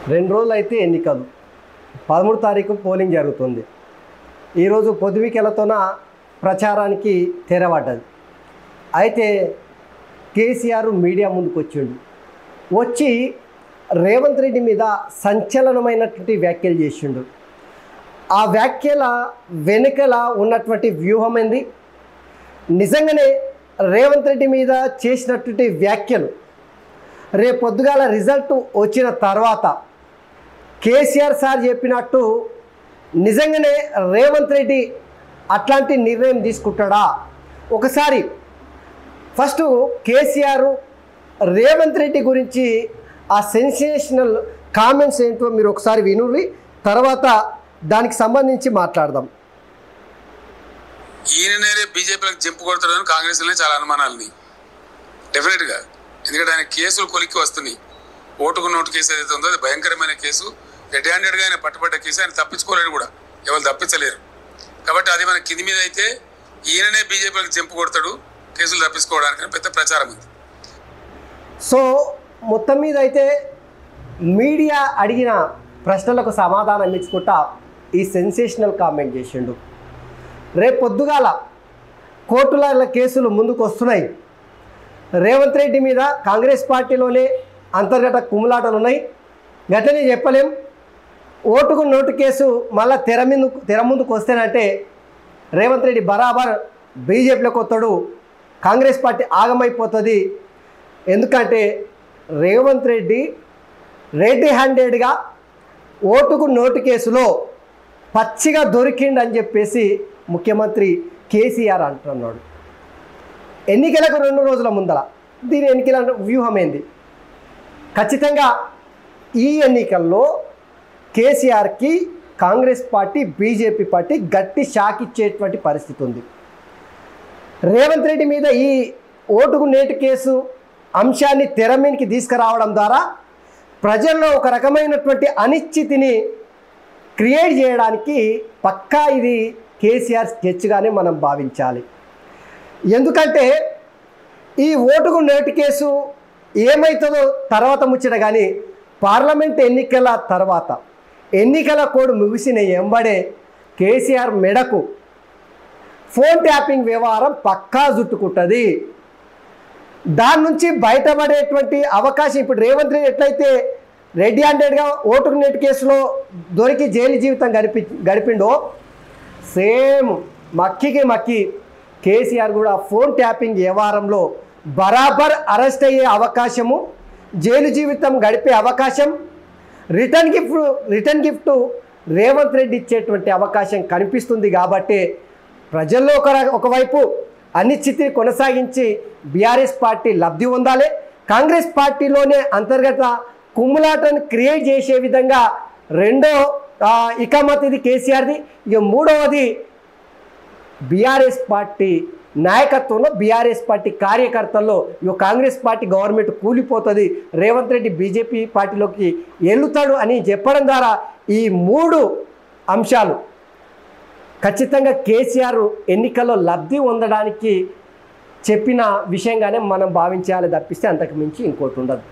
2 రోజులు అయితే ఎన్నికలు 13 తారీఖు పోలింగ్ జరుగుతుంది. ఈరోజు పొద్దువికెలతోన ప్రచారానికి తెరపడ్డది. అయితే కేసీఆర్ మీడియా ముందుకు వచ్చి రేవంత్ రెడ్డి మీద సంచలనమైనటువంటి వ్యాఖ్యలు చేసిండు. ఆ వ్యాఖ్యల వెనుకల ఉన్నటువంటి వ్యూహం ఏంది, నిజంగానే రేవంత్ రెడ్డి మీద చేసినటువంటి వ్యాఖ్యలు రేపు పొద్దుగాల రిజల్ట్ వచ్చిన తర్వాత కేసీఆర్ సార్ చెప్పినట్టు నిజంగానే రేవంత్ రెడ్డి అట్లాంటి నిర్ణయం తీసుకుంటాడా? ఒకసారి ఫస్ట్ కేసీఆర్ రేవంత్ రెడ్డి గురించి ఆ సెన్సేషనల్ కామెంట్స్ ఏంటో మీరు ఒకసారి వినుర్రి, తర్వాత దానికి సంబంధించి మాట్లాడదాం. ఈయననే బీజేపీలకు జంపు కొడతాడని కాంగ్రెస్లోనే చాలా అనుమానాలని డెఫినెట్గా. ఎందుకంటే ఆయన కేసులు కొలిక్కి వస్తున్నాయి. ఓటుకు నోటు కేసు ఏదైతే ఉందో అది భయంకరమైన కేసు, రెడ్ హ్యాండెడ్గా ఆయన పట్టుబడ్డ కేసు. ఆయన తప్పించుకోలేడు కూడా, ఎవరు తప్పించలేరు. కాబట్టి అది మన కింది మీద అయితే ఈయననే బీజేపీలకు జంపు కొడతాడు కేసులు తప్పించుకోవడానికి పెద్ద ప్రచారం ఉంది. సో మొత్తం మీద అయితే మీడియా అడిగిన ప్రశ్నలకు సమాధానం ఇచ్చుకుంటా ఈ సెన్సేషనల్ కామెంట్ చేసిండు. రేపు పొద్దుగాల కోర్టుల కేసులు ముందుకు వస్తున్నాయి. రేవంత్ రెడ్డి మీద కాంగ్రెస్ పార్టీలోనే అంతర్గత కుమ్ములాటలు ఉన్నాయి. గట్లనే చెప్పలేం. ఓటుకు నోటు కేసు మళ్ళీ తెర ముందుకు వస్తేనంటే రేవంత్ రెడ్డి బరాబర్ బీజేపీలోకి వస్తాడు, కాంగ్రెస్ పార్టీ ఆగమైపోతుంది. ఎందుకంటే రేవంత్ రెడ్డి రెడ్ హ్యాండెడ్గా ఓటుకు నోటు కేసులో పచ్చిగా దొరికిండని చెప్పేసి ముఖ్యమంత్రి కేసీఆర్ అంటున్నాడు. ఎన్నికలకు 2 రోజుల ముందర దీని ఎన్నికల వ్యూహం ఏంది? ఖచ్చితంగా ఈ ఎన్నికల్లో కేసీఆర్కి కాంగ్రెస్ పార్టీ బీజేపీ పార్టీ గట్టి షాక్ ఇచ్చేటువంటి పరిస్థితి ఉంది. రేవంత్ రెడ్డి మీద ఈ ఓటుకు నేటు కేసు అంశాన్ని తెర మీదకి తీసుకురావడం ద్వారా ప్రజల్లో ఒక రకమైనటువంటి అనిశ్చితిని క్రియేట్ చేయడానికి పక్కా ఇది కేసీఆర్ స్కెచ్గానే మనం భావించాలి. ఎందుకంటే ఈ ఓటుకు నేటు కేసు ఏమవుతుందో తర్వాత ముచ్చట, కానీ పార్లమెంట్ ఎన్నికల తర్వాత ఎన్నికల కోడ్ ముగిసిన ఎంబడే కేసీఆర్ మెడకు ఫోన్ ట్యాపింగ్ వ్యవహారం పక్కా జుట్టుకుంటుంది. దాని నుంచి బయటపడేటువంటి అవకాశం ఇప్పుడు రేవంత్ రెడ్డి ఎట్లయితే రెడ్ హ్యాండెడ్గా ఓటుకు నేటు కేసులో దొరికి జైలు జీవితం గడిపిండో సేమ్ మక్కికి మక్కి కేసీఆర్ కూడా ఫోన్ ట్యాపింగ్ వ్యవహారంలో బరాబర్ అరెస్ట్ అయ్యే అవకాశము, జైలు జీవితం గడిపే అవకాశం, రిటర్న్ గిఫ్ట్ రేవంత్ రెడ్డి ఇచ్చేటువంటి అవకాశం కనిపిస్తుంది. కాబట్టి ప్రజల్లో ఒకవైపు అనిశ్చితిని కొనసాగించి బీఆర్ఎస్ పార్టీ లబ్ధి పొందాలి, కాంగ్రెస్ పార్టీలోనే అంతర్గత కుమ్ములాటను క్రియేట్ చేసే విధంగా రెండో ఇకమత్ ఇది కేసీఆర్ది. ఇక మూడవది బీఆర్ఎస్ పార్టీ నాయకత్వంలో బీఆర్ఎస్ పార్టీ కార్యకర్తల్లో ఇక కాంగ్రెస్ పార్టీ గవర్నమెంట్ కూలిపోతుంది, రేవంత్ రెడ్డి బీజేపీ పార్టీలోకి వెళ్తాడు అని చెప్పడం ద్వారా ఈ 3 అంశాలు ఖచ్చితంగా కేసీఆర్ ఎన్నికల్లో లబ్ధి పొందడానికి చెప్పిన విషయంగానే మనం భావించాలి తప్పిస్తే అంతకు మించి ఇంకోటి ఉండదు.